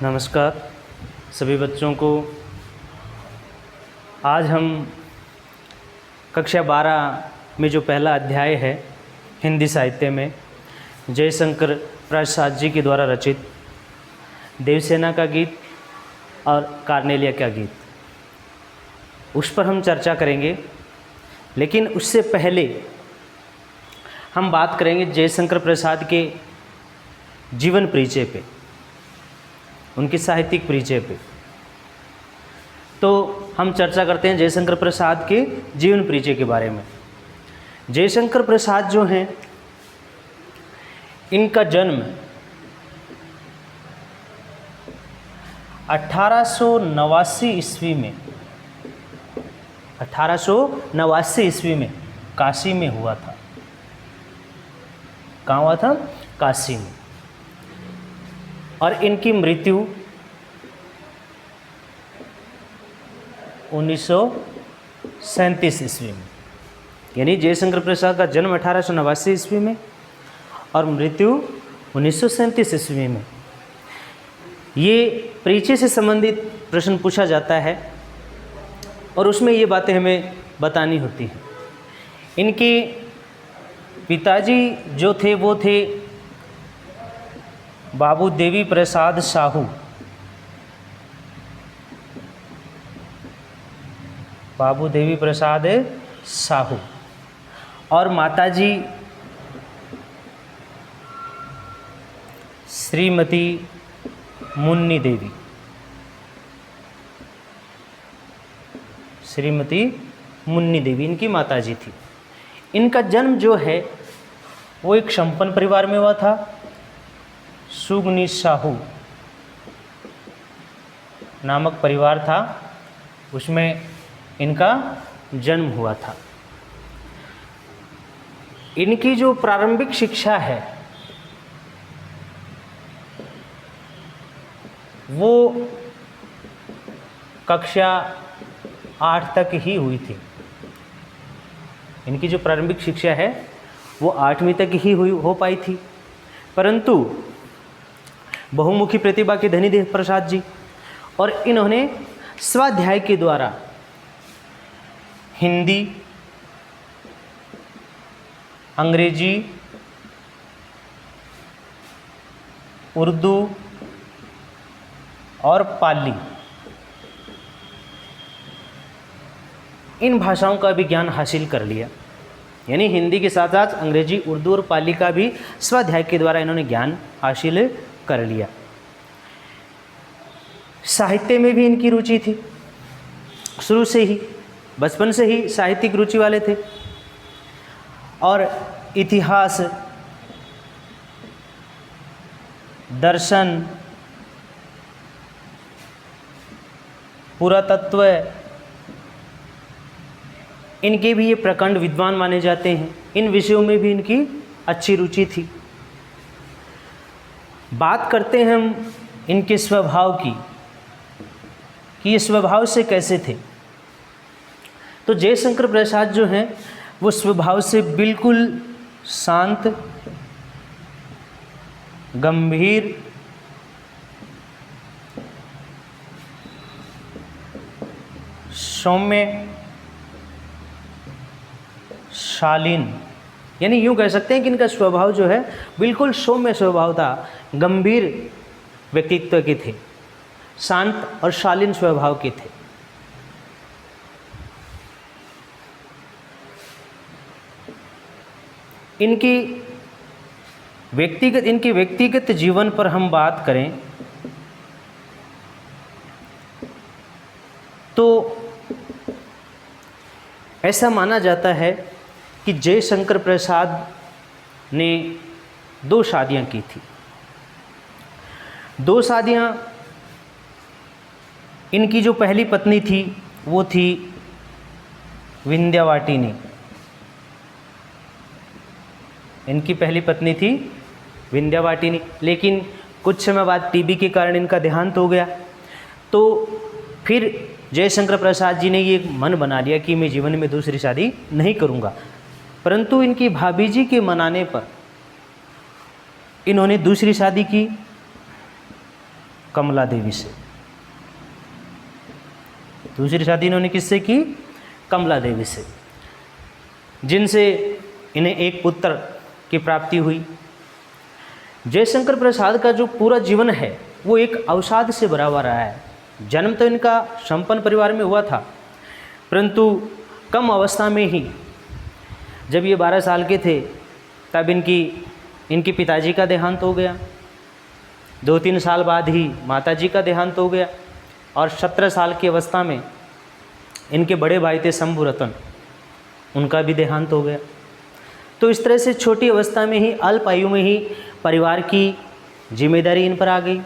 नमस्कार सभी बच्चों को। आज हम कक्षा 12 में जो पहला अध्याय है हिंदी साहित्य में जयशंकर प्रसाद जी के द्वारा रचित देवसेना का गीत और कार्नेलिया का गीत, उस पर हम चर्चा करेंगे। लेकिन उससे पहले हम बात करेंगे जयशंकर प्रसाद के जीवन परिचय पे, उनके साहित्यिक परिचय पे। तो हम चर्चा करते हैं जयशंकर प्रसाद के जीवन परिचय के बारे में। जयशंकर प्रसाद जो हैं, इनका जन्म 1889 ईस्वी में 1889 ईस्वी में काशी में हुआ था। कहाँ हुआ था? काशी में। और इनकी मृत्यु 1937 ईस्वी में, यानी जयशंकर प्रसाद का जन्म 1889 ईस्वी में और मृत्यु 1937 ईस्वी में। ये परिचय से संबंधित प्रश्न पूछा जाता है और उसमें ये बातें हमें बतानी होती हैं। इनके पिताजी जो थे वो थे बाबू देवी प्रसाद साहू। बाबू देवी प्रसाद साहू और माताजी श्रीमती मुन्नी देवी। श्रीमती मुन्नी देवी इनकी माताजी थी। इनका जन्म जो है वो एक संपन्न परिवार में हुआ था। सुगनी साहू नामक परिवार था, उसमें इनका जन्म हुआ था। इनकी जो प्रारंभिक शिक्षा है वो कक्षा 8 तक ही हुई थी। इनकी जो प्रारंभिक शिक्षा है वो 8वीं तक ही हो पाई थी। परंतु बहुमुखी प्रतिभा के धनी देव प्रसाद जी और इन्होंने स्वाध्याय के द्वारा हिंदी, अंग्रेजी, उर्दू और पाली, इन भाषाओं का भी ज्ञान हासिल कर लिया। यानी हिंदी के साथ साथ अंग्रेजी, उर्दू और पाली का भी स्वाध्याय के द्वारा इन्होंने ज्ञान हासिल कर लिया। साहित्य में भी इनकी रुचि थी, शुरू से ही, बचपन से ही साहित्यिक रुचि वाले थे। और इतिहास, दर्शन, पुरातत्व, इनके भी ये प्रखंड विद्वान माने जाते हैं। इन विषयों में भी इनकी अच्छी रुचि थी। बात करते हैं हम इनके स्वभाव की कि ये स्वभाव से कैसे थे। तो जयशंकर प्रसाद जो हैं वो स्वभाव से बिल्कुल शांत, गंभीर, सौम्य, शालीन, यानी यूँ कह सकते हैं कि इनका स्वभाव जो है बिल्कुल सौम्य स्वभाव था, गंभीर व्यक्तित्व के थे, शांत और शालीन स्वभाव के थे। इनके व्यक्तिगत जीवन पर हम बात करें तो ऐसा माना जाता है कि जयशंकर प्रसाद ने 2 शादियां की थी। 2 शादियां, इनकी जो पहली पत्नी थी वो थी विंध्यावाटिनी। इनकी पहली पत्नी थी विंध्यावाटिनी, लेकिन कुछ समय बाद टीबी के कारण इनका देहांत हो गया। तो फिर जयशंकर प्रसाद जी ने ये मन बना लिया कि मैं जीवन में दूसरी शादी नहीं करूँगा। परंतु इनकी भाभी जी के मनाने पर इन्होंने दूसरी शादी की कमला देवी से। दूसरी शादी इन्होंने किससे की? कमला देवी से, जिनसे इन्हें एक पुत्र की प्राप्ति हुई। जयशंकर प्रसाद का जो पूरा जीवन है वो एक अवसाद से भरा हुआ रहा है। जन्म तो इनका संपन्न परिवार में हुआ था, परंतु कम अवस्था में ही, जब ये 12 साल के थे तब इनके पिताजी का देहांत हो गया। 2-3 साल बाद ही माताजी का देहांत हो गया, और 17 साल की अवस्था में इनके बड़े भाई थे शंभु रतन, उनका भी देहांत हो गया। तो इस तरह से छोटी अवस्था में ही, अल्प आयु में ही परिवार की जिम्मेदारी इन पर आ गई,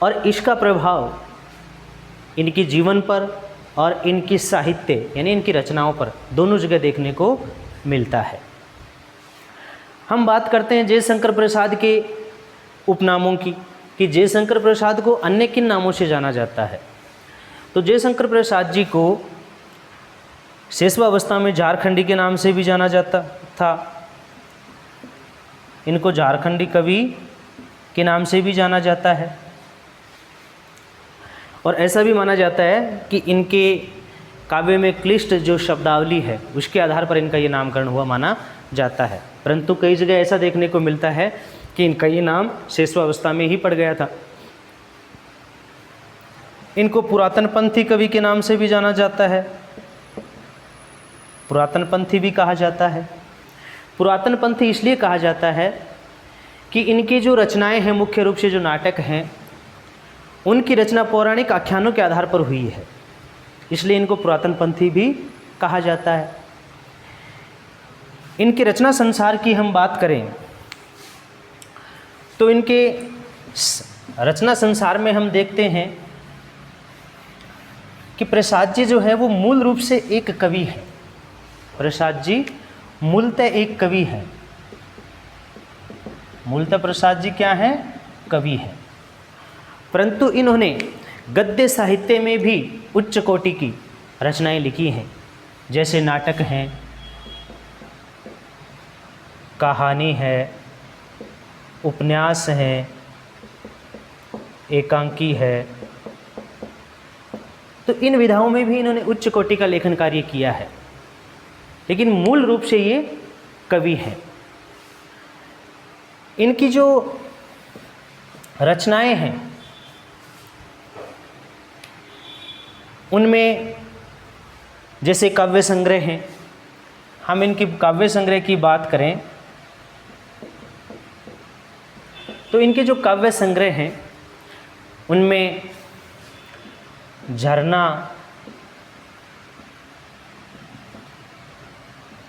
और इसका प्रभाव इनके जीवन पर और इनकी साहित्य यानी इनकी रचनाओं पर दोनों जगह देखने को मिलता है। हम बात करते हैं जयशंकर प्रसाद के उपनामों की, कि जयशंकर प्रसाद को अन्य किन नामों से जाना जाता है। तो जयशंकर प्रसाद जी को शेषवावस्था में झारखंडी के नाम से भी जाना जाता था। इनको झारखंडी कवि के नाम से भी जाना जाता है, और ऐसा भी माना जाता है कि इनके काव्य में क्लिष्ट जो शब्दावली है उसके आधार पर इनका ये नामकरण हुआ माना जाता है। परंतु कई जगह ऐसा देखने को मिलता है कि इनका ये नाम शेषवावस्था में ही पड़ गया था। इनको पुरातनपंथी कवि के नाम से भी जाना जाता है, पुरातनपंथी भी कहा जाता है। पुरातनपंथी इसलिए कहा जाता है कि इनकी जो रचनाएं हैं, मुख्य रूप से जो नाटक हैं, उनकी रचना पौराणिक आख्यानों के आधार पर हुई है, इसलिए इनको पुरातनपंथी भी कहा जाता है। इनके रचना संसार की हम बात करें तो इनके रचना संसार में हम देखते हैं कि प्रसाद जी जो है वो मूल रूप से एक कवि है। प्रसाद जी मूलतः एक कवि है। मूलतः प्रसाद जी क्या है? कवि है। परंतु इन्होंने गद्य साहित्य में भी उच्च कोटि की रचनाएं लिखी हैं, जैसे नाटक हैं, कहानी है, उपन्यास है, एकांकी है। तो इन विधाओं में भी इन्होंने उच्च कोटि का लेखन कार्य किया है, लेकिन मूल रूप से ये कवि हैं। इनकी जो रचनाएं हैं उनमें जैसे काव्य संग्रह हैं, हम इनकी काव्य संग्रह की बात करें तो इनके जो काव्य संग्रह हैं उनमें झरना,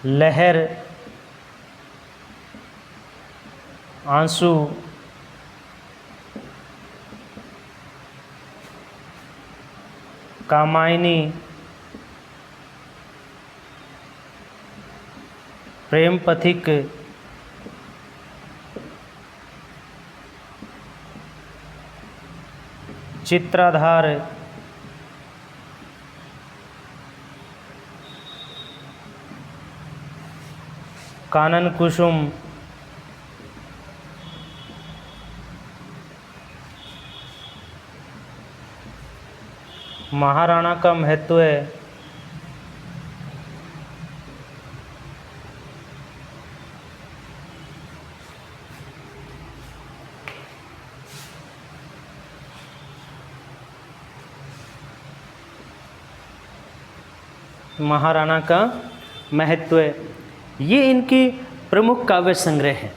लहर, आंसू, कामायनी, प्रेम पथिक, चित्राधार, कानन कुसुम, महाराणा का महत्व, महाराणा का महत्व, ये इनके प्रमुख काव्य संग्रह हैं।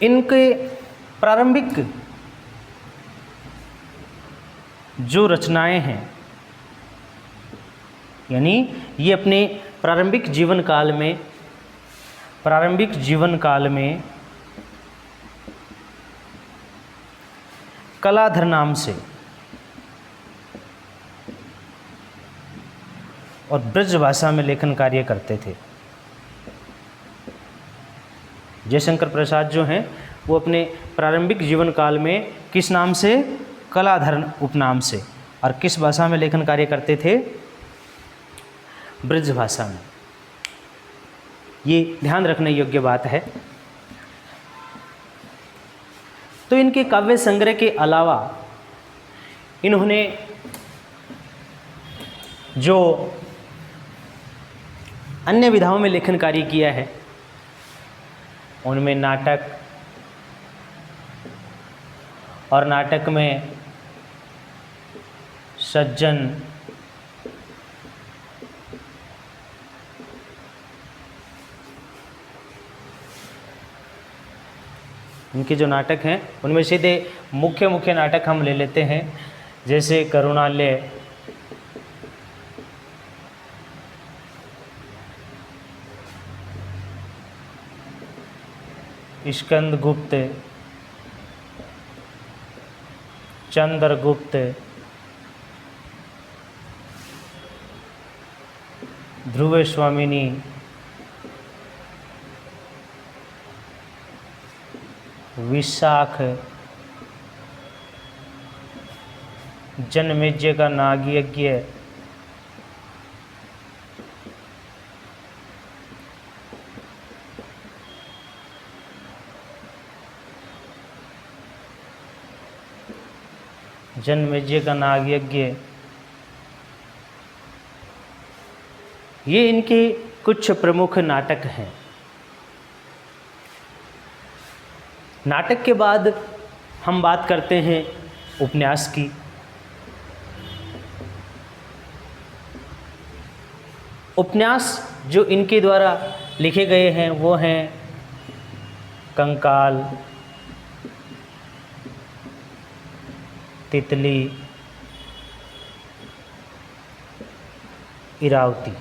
इनके प्रारंभिक जो रचनाएं हैं, यानी ये अपने प्रारंभिक जीवन काल में कलाधर नाम से और ब्रज भाषा में लेखन कार्य करते थे। जयशंकर प्रसाद जो हैं वो अपने प्रारंभिक जीवन काल में किस नाम से? कलाधर उपनाम से। और किस भाषा में लेखन कार्य करते थे? ब्रज भाषा में। ये ध्यान रखने योग्य बात है। तो इनके काव्य संग्रह के अलावा इन्होंने जो अन्य विधाओं में लेखन कार्य किया है उनमें नाटक, और नाटक में सज्जन, इनके जो नाटक हैं उनमें सीधे मुख्य नाटक हम ले लेते हैं, जैसे करुणालय, स्कंदगुप्त, चंद्रगुप्त, ध्रुव स्वामिनी, विशाख, जनमेजय का नागयज्ञ, जनमेजय का नागयज्ञ, ये इनके कुछ प्रमुख नाटक हैं। नाटक के बाद हम बात करते हैं उपन्यास की। उपन्यास जो इनके द्वारा लिखे गए हैं वो हैं कंकाल, तितली, इरावती।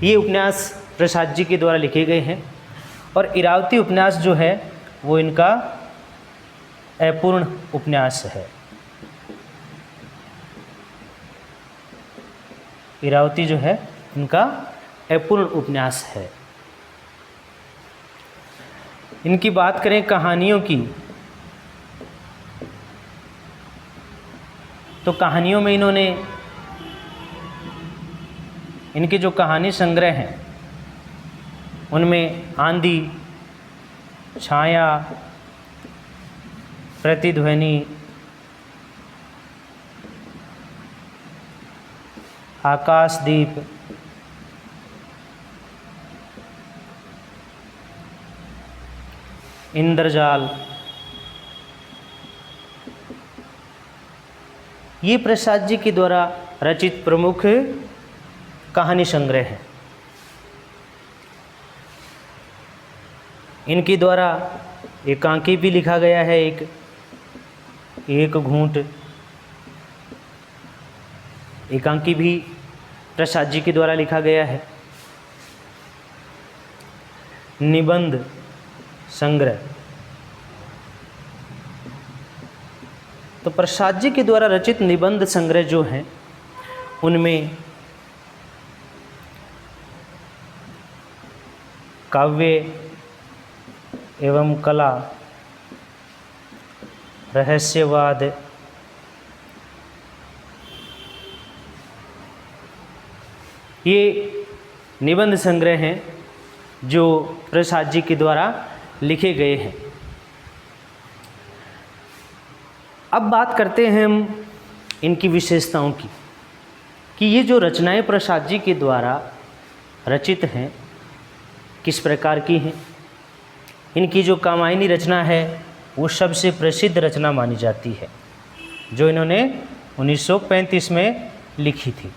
ये उपन्यास प्रसाद जी के द्वारा लिखे गए हैं, और इरावती उपन्यास जो है वो इनका अपूर्ण उपन्यास है। इरावती जो है इनका अपूर्ण उपन्यास है। इनकी बात करें कहानियों की, तो कहानियों में इन्होंने, इनके जो कहानी संग्रह हैं उनमें आंधी, छाया, प्रतिध्वनि, आकाशदीप, इंद्रजाल, ये प्रसाद जी के द्वारा रचित प्रमुख कहानी संग्रह है। इनके द्वारा एकांकी भी लिखा गया है, एक घूंट, एकांकी भी प्रसाद जी के द्वारा लिखा गया है। निबंध संग्रह, तो प्रसाद जी के द्वारा रचित निबंध संग्रह जो हैं उनमें काव्य एवं कला, रहस्यवाद, ये निबंध संग्रह हैं जो प्रसाद जी के द्वारा लिखे गए हैं। अब बात करते हैं हम इनकी विशेषताओं की, कि ये जो रचनाएं प्रसाद जी के द्वारा रचित हैं किस प्रकार की हैं। इनकी जो कामायनी रचना है वो सबसे प्रसिद्ध रचना मानी जाती है, जो इन्होंने 1935 में लिखी थी।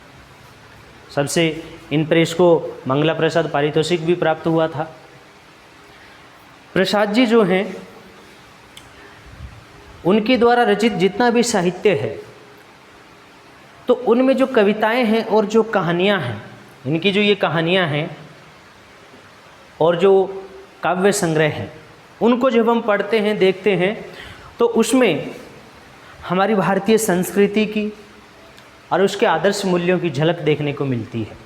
सबसे इन पर इसको मंगला प्रसाद पारितोषिक भी प्राप्त हुआ था। प्रसाद जी जो हैं उनके द्वारा रचित जितना भी साहित्य है, तो उनमें जो कविताएं हैं और जो कहानियां हैं, इनकी जो ये कहानियां हैं और जो काव्य संग्रह हैं, उनको जब हम पढ़ते हैं, देखते हैं, तो उसमें हमारी भारतीय संस्कृति की और उसके आदर्श मूल्यों की झलक देखने को मिलती है।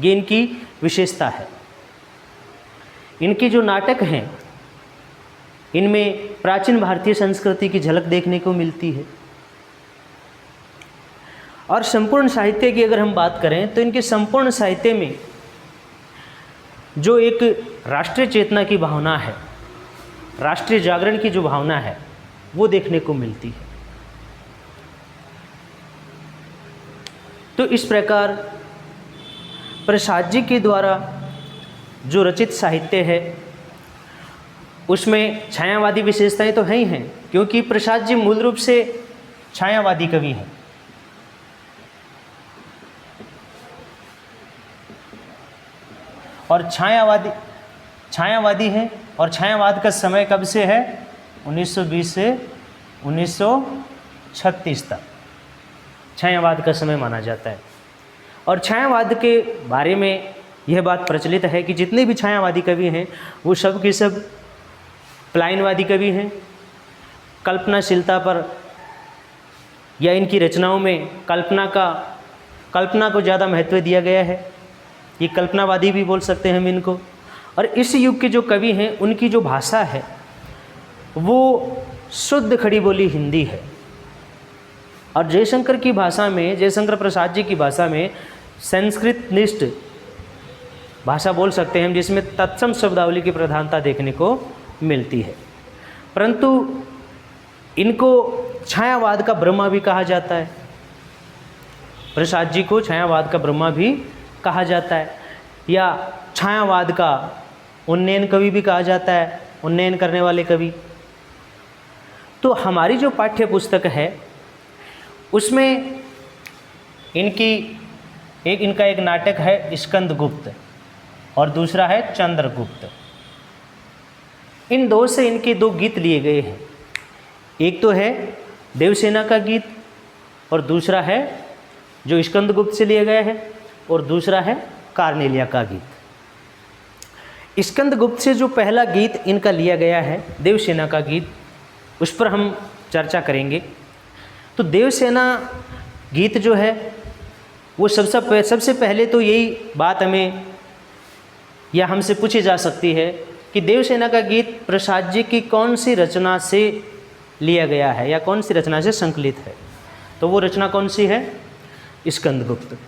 ये इनकी विशेषता है। इनके जो नाटक हैं इनमें प्राचीन भारतीय संस्कृति की झलक देखने को मिलती है। और संपूर्ण साहित्य की अगर हम बात करें तो इनके संपूर्ण साहित्य में जो एक राष्ट्रीय चेतना की भावना है, राष्ट्रीय जागरण की जो भावना है, वो देखने को मिलती है। तो इस प्रकार प्रसाद जी के द्वारा जो रचित साहित्य है उसमें छायावादी विशेषताएं तो हैं ही हैं, क्योंकि प्रसाद जी मूल रूप से छायावादी कवि हैं। और छायावादी हैं, और छायावाद का समय कब से है? 1920 से 1936 तक छायावाद का समय माना जाता है। और छायावाद के बारे में यह बात प्रचलित है कि जितने भी छायावादी कवि हैं वो सब के सब पलायनवादी कवि हैं। कल्पनाशीलता पर या इनकी रचनाओं में कल्पना को ज़्यादा महत्व दिया गया है। ये कल्पनावादी भी बोल सकते हैं हम इनको। और इस युग के जो कवि हैं उनकी जो भाषा है वो शुद्ध खड़ी बोली हिंदी है। और जयशंकर की भाषा में, जयशंकर प्रसाद जी की भाषा में संस्कृत निष्ठ भाषा बोल सकते हैं हम, जिसमें तत्सम शब्दावली की प्रधानता देखने को मिलती है। परंतु इनको छायावाद का ब्रह्मा भी कहा जाता है। प्रसाद जी को छायावाद का ब्रह्मा भी कहा जाता है, या छायावाद का उन्नयन कवि भी कहा जाता है, उन्नयन करने वाले कवि। तो हमारी जो पाठ्य पुस्तक है उसमें इनका एक नाटक है स्कंदगुप्त और दूसरा है चंद्रगुप्त। इन दो से इनके दो गीत लिए गए हैं। एक तो है देवसेना का गीत और दूसरा है जो स्कंदगुप्त से लिया गया है, और दूसरा है कार्नेलिया का गीत। स्कंदगुप्त से जो पहला गीत इनका लिया गया है देवसेना का गीत, उस पर हम चर्चा करेंगे। तो देवसेना गीत जो है वो सबसे पहले तो यही बात हमें या हमसे पूछी जा सकती है कि देवसेना का गीत प्रसाद जी की कौन सी रचना से लिया गया है या कौन सी रचना से संकलित है। तो वो रचना कौन सी है? स्कंदगुप्त।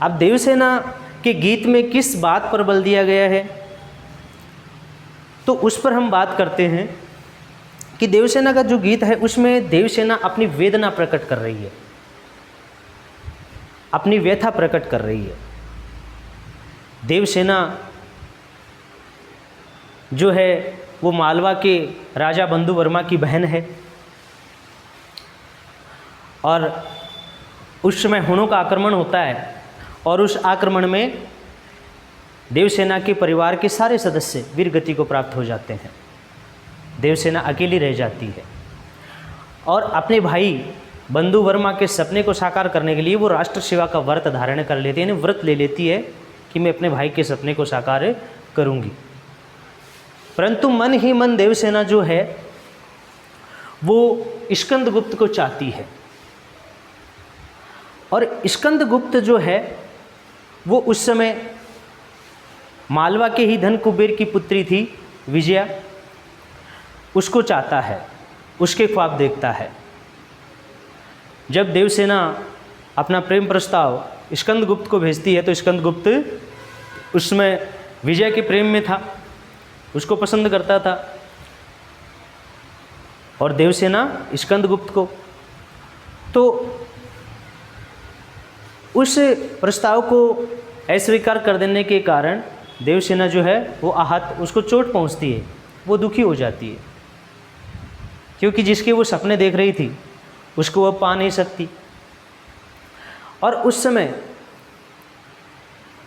अब देवसेना के गीत में किस बात पर बल दिया गया है तो उस पर हम बात करते हैं कि देवसेना का जो गीत है उसमें देवसेना अपनी वेदना प्रकट कर रही है, अपनी व्यथा प्रकट कर रही है। देवसेना जो है वो मालवा के राजा बंधु वर्मा की बहन है, और उस समय हुणों का आक्रमण होता है, और उस आक्रमण में देवसेना के परिवार के सारे सदस्य वीरगति को प्राप्त हो जाते हैं। देवसेना अकेली रह जाती है, और अपने भाई बंधु वर्मा के सपने को साकार करने के लिए वो राष्ट्र सेवा का व्रत धारण कर लेती है, यानी व्रत ले लेती है कि मैं अपने भाई के सपने को साकार करूंगी। परंतु मन ही मन देवसेना जो है वो स्कंदगुप्त को चाहती है, और स्कंदगुप्त जो है वो उस समय मालवा के ही धन कुबेर की पुत्री थी विजया, उसको चाहता है, उसके ख्वाब देखता है। जब देवसेना अपना प्रेम प्रस्ताव स्कंदगुप्त को भेजती है तो स्कंदगुप्त उसमें विजय के प्रेम में था, उसको पसंद करता था, और देवसेना स्कंदगुप्त को। तो उस प्रस्ताव को अस्वीकार कर देने के कारण देवसेना जो है वो आहत, उसको चोट पहुंचती है, वो दुखी हो जाती है, क्योंकि जिसके वो सपने देख रही थी उसको वो पा नहीं सकती। और उस समय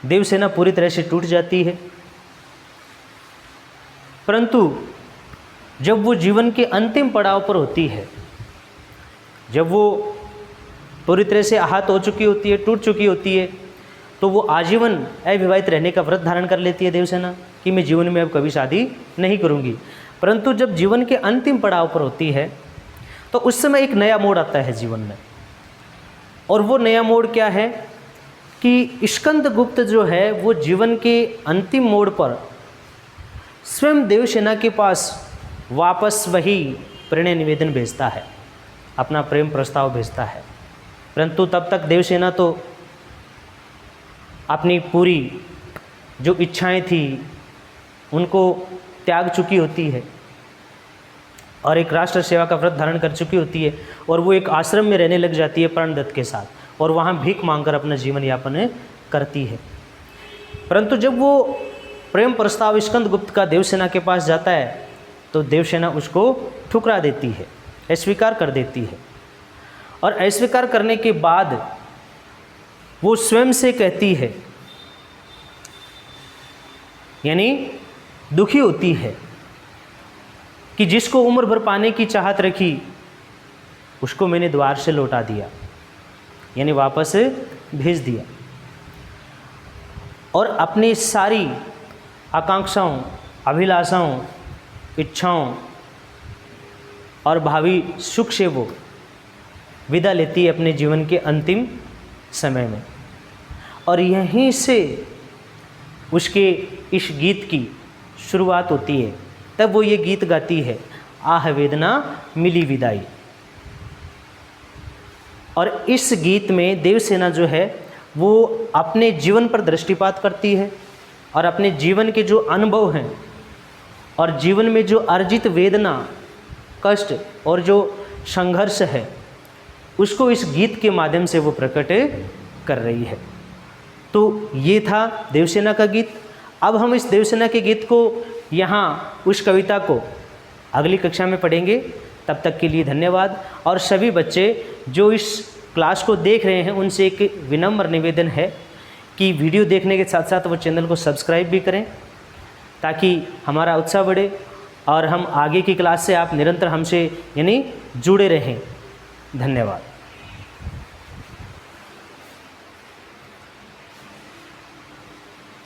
देवसेना पूरी तरह से टूट जाती है। परंतु जब वो जीवन के अंतिम पड़ाव पर होती है, जब वो पूरी तरह से आहत हो चुकी होती है, टूट चुकी होती है, तो वो आजीवन अविवाहित रहने का व्रत धारण कर लेती है देवसेना कि मैं जीवन में अब कभी शादी नहीं करूँगी। परंतु जब जीवन के अंतिम पड़ाव पर होती है तो उस समय एक नया मोड़ आता है जीवन में, और वो नया मोड़ क्या है कि स्कंदगुप्त जो है वो जीवन के अंतिम मोड़ पर स्वयं देवसेना के पास वापस वही प्रणय निवेदन भेजता है, अपना प्रेम प्रस्ताव भेजता है। परंतु तब तक देवसेना तो अपनी पूरी जो इच्छाएं थी उनको त्याग चुकी होती है, और एक राष्ट्र सेवा का व्रत धारण कर चुकी होती है और वो एक आश्रम में रहने लग जाती है प्राणदत्त के साथ और वहाँ भीख मांगकर अपना जीवन यापन करती है। परंतु जब वो प्रेम प्रस्ताव स्कंदगुप्त का देवसेना के पास जाता है तो देवसेना उसको ठुकरा देती है, अस्वीकार कर देती है। और अस्वीकार करने के बाद वो स्वयं से कहती है, यानी दुखी होती है कि जिसको उम्र भर पाने की चाहत रखी उसको मैंने द्वार से लौटा दिया, यानी वापस भेज दिया। और अपनी सारी आकांक्षाओं, अभिलाषाओं, इच्छाओं और भावी सुख से वो विदा लेती है अपने जीवन के अंतिम समय में। और यहीं से उसके इस गीत की शुरुआत होती है। तब वो ये गीत गाती है, आह वेदना मिली विदाई। और इस गीत में देवसेना जो है वो अपने जीवन पर दृष्टिपात करती है और अपने जीवन के जो अनुभव हैं और जीवन में जो अर्जित वेदना, कष्ट और जो संघर्ष है उसको इस गीत के माध्यम से वो प्रकट कर रही है। तो ये था देवसेना का गीत। अब हम इस देवसेना के गीत को यहाँ उस कविता को अगली कक्षा में पढ़ेंगे। तब तक के लिए धन्यवाद। और सभी बच्चे जो इस क्लास को देख रहे हैं उनसे एक विनम्र निवेदन है कि वीडियो देखने के साथ साथ वो चैनल को सब्सक्राइब भी करें ताकि हमारा उत्साह बढ़े और हम आगे की क्लास से आप निरंतर हमसे यानी जुड़े रहें। धन्यवाद।